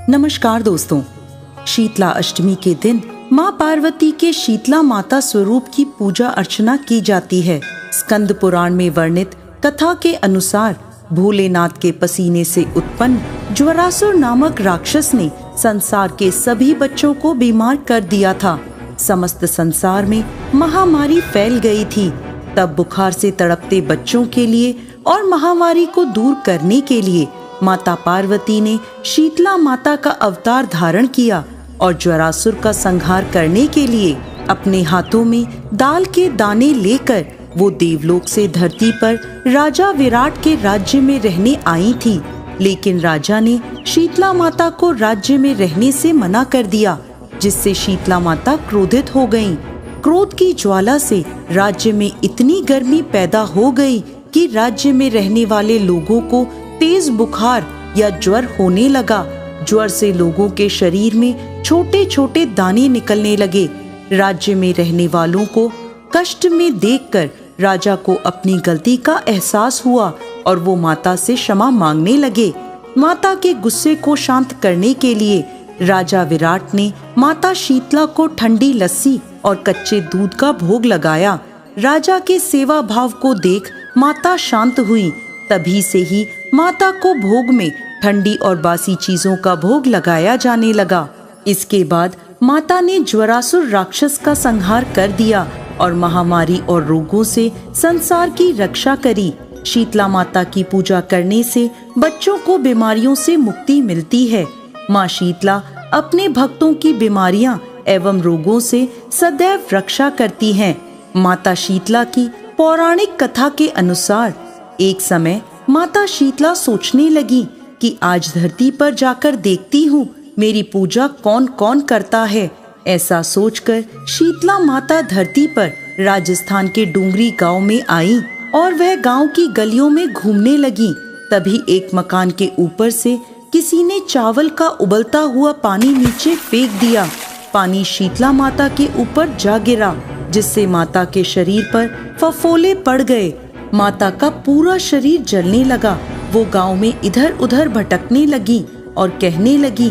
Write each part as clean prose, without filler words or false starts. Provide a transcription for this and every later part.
नमस्कार दोस्तों। शीतला अष्टमी के दिन माँ पार्वती के शीतला माता स्वरूप की पूजा अर्चना की जाती है। स्कंद पुराण में वर्णित कथा के अनुसार भोलेनाथ के पसीने से उत्पन्न ज्वरासुर नामक राक्षस ने संसार के सभी बच्चों को बीमार कर दिया था। समस्त संसार में महामारी फैल गई थी। तब बुखार से तड़पते बच्चों के लिए और महामारी को दूर करने के लिए माता पार्वती ने शीतला माता का अवतार धारण किया और ज्वरासुर का संहार करने के लिए अपने हाथों में दाल के दाने लेकर वो देवलोक से धरती पर राजा विराट के राज्य में रहने आई थी। लेकिन राजा ने शीतला माता को राज्य में रहने से मना कर दिया, जिससे शीतला माता क्रोधित हो गईं। क्रोध की ज्वाला से राज्य में इतनी गर्मी पैदा हो गई कि राज्य में रहने वाले लोगों को तेज बुखार या ज्वर होने लगा। ज्वर से लोगों के शरीर में छोटे छोटे दाने निकलने लगे। राज्य में रहने वालों को कष्ट में देखकर राजा को अपनी गलती का एहसास हुआ और वो माता से क्षमा मांगने लगे। माता के गुस्से को शांत करने के लिए राजा विराट ने माता शीतला को ठंडी लस्सी और कच्चे दूध का भोग लगाया। राजा के सेवा भाव को देख माता शांत हुई। तभी से ही माता को भोग में ठंडी और बासी चीजों का भोग लगाया जाने लगा। इसके बाद माता ने ज्वरासुर राक्षस का संहार कर दिया और महामारी और रोगों से संसार की रक्षा करी। शीतला माता की पूजा करने से बच्चों को बीमारियों से मुक्ति मिलती है। माँ शीतला अपने भक्तों की बीमारियां एवं रोगों से सदैव रक्षा करती हैं। माता शीतला की पौराणिक कथा के अनुसार एक समय माता शीतला सोचने लगी कि आज धरती पर जाकर देखती हूँ मेरी पूजा कौन कौन करता है। ऐसा सोचकर शीतला माता धरती पर राजस्थान के डूंगरी गांव में आई और वह गांव की गलियों में घूमने लगी। तभी एक मकान के ऊपर से किसी ने चावल का उबलता हुआ पानी नीचे फेंक दिया। पानी शीतला माता के ऊपर जा गिरा, जिससे माता के शरीर पर फफोले पड़ गए। माता का पूरा शरीर जलने लगा। वो गांव में इधर उधर भटकने लगी और कहने लगी,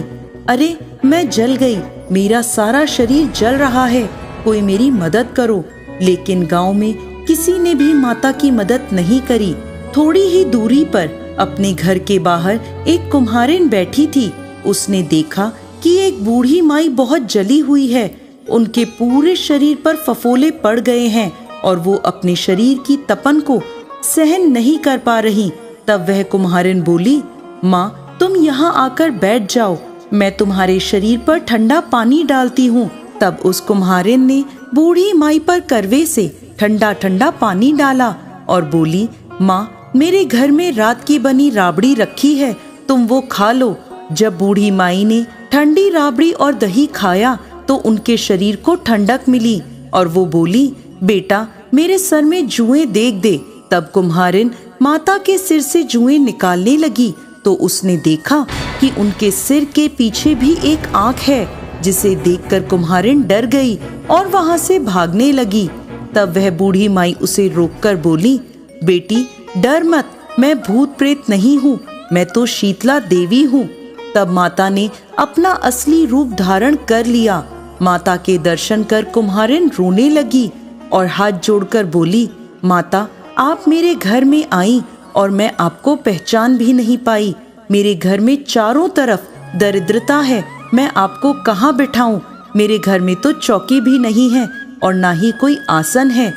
अरे मैं जल गई, मेरा सारा शरीर जल रहा है, कोई मेरी मदद करो। लेकिन गांव में किसी ने भी माता की मदद नहीं करी। थोड़ी ही दूरी पर अपने घर के बाहर एक कुम्हारिन बैठी थी। उसने देखा कि एक बूढ़ी माई बहुत जली हुई है। उनके पूरे शरीर पर फफोले पड़ गए हैं और वो अपने शरीर की तपन को सहन नहीं कर पा रही। तब वह कुम्हारिन बोली, माँ तुम यहाँ आकर बैठ जाओ, मैं तुम्हारे शरीर पर ठंडा पानी डालती हूँ। तब उस कुम्हारिन ने बूढ़ी माई पर करवे से ठंडा ठंडा पानी डाला और बोली, माँ मेरे घर में रात की बनी राबड़ी रखी है, तुम वो खा लो। जब बूढ़ी माई ने ठंडी राबड़ी और दही खाया तो उनके शरीर को ठंडक मिली और वो बोली, बेटा मेरे सर में जुएं देख दे। तब कुम्हारिन माता के सिर से जुएं निकालने लगी तो उसने देखा कि उनके सिर के पीछे भी एक आंख है, जिसे देखकर कुम्हारिन डर गई और वहां से भागने लगी। तब वह बूढ़ी माई उसे रोककर बोली, बेटी डर मत, मैं भूत प्रेत नहीं हूँ, मैं तो शीतला देवी हूँ। तब माता ने अपना असली रूप धारण कर लिया। माता के दर्शन कर कुम्हारिन रोने लगी और हाथ जोड़कर बोली, माता आप मेरे घर में आई और मैं आपको पहचान भी नहीं पाई। मेरे घर में चारों तरफ दरिद्रता है, मैं आपको कहाँ बिठाऊं? मेरे घर में तो चौकी भी नहीं है और ना ही कोई आसन है।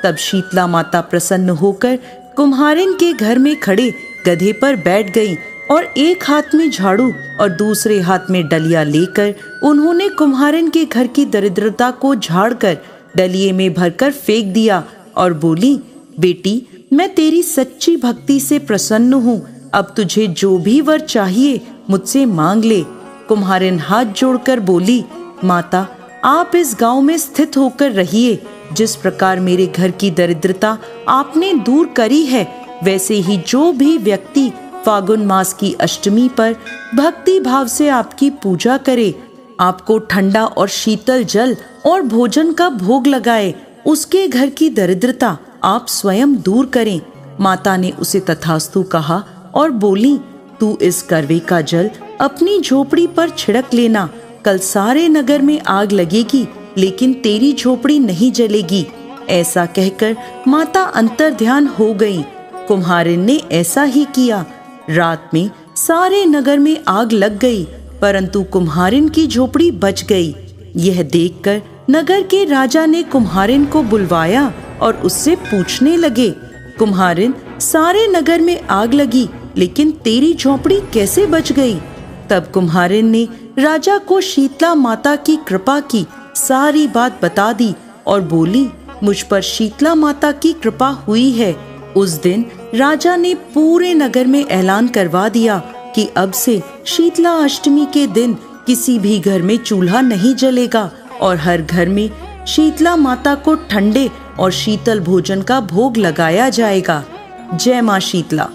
तब शीतला माता प्रसन्न होकर कुम्हारिन के घर में खड़े गधे पर बैठ गई और एक हाथ में झाड़ू और दूसरे हाथ में डलिया लेकर उन्होंने कुम्हारिन के घर की दरिद्रता को झाड़कर डलिये में भरकर फेंक दिया और बोली, बेटी मैं तेरी सच्ची भक्ति से प्रसन्न हूँ, अब तुझे जो भी वर चाहिए मुझसे मांग ले। कुम्हारिन हाथ जोड़कर बोली, माता आप इस गांव में स्थित होकर रहिए। जिस प्रकार मेरे घर की दरिद्रता आपने दूर करी है, वैसे ही जो भी व्यक्ति फागुन मास की अष्टमी पर भक्ति भाव से आपकी पूजा करे, आपको ठंडा और शीतल जल और भोजन का भोग लगाए, उसके घर की दरिद्रता आप स्वयं दूर करें। माता ने उसे तथास्तु कहा और बोली, तू इस करवे का जल अपनी झोपड़ी पर छिड़क लेना। कल सारे नगर में आग लगेगी, लेकिन तेरी झोपड़ी नहीं जलेगी। ऐसा कहकर माता अंतर्ध्यान हो गईं। कुम्हारिन ने ऐसा ही किया। रात में सारे नगर में आग लग गई, परंतु कुम्हारिन की झोपड़ी बच गई। यह देखकर नगर के राजा ने कुम्हारिन को बुलवाया और उससे पूछने लगे, कुम्हारिन, सारे नगर में आग लगी, लेकिन तेरी झोपड़ी कैसे बच गई? तब कुम्हारिन ने राजा को शीतला माता की कृपा की सारी बात बता दी और बोली, मुझ पर शीतला माता की कृपा हुई है। उस दिन राजा ने पूरे नगर में ऐलान करवा दिया कि अब से शीतला अष्टमी के दिन किसी भी घर में चूल्हा नहीं जलेगा और हर घर में शीतला माता को ठंडे और शीतल भोजन का भोग लगाया जाएगा। जय मां शीतला।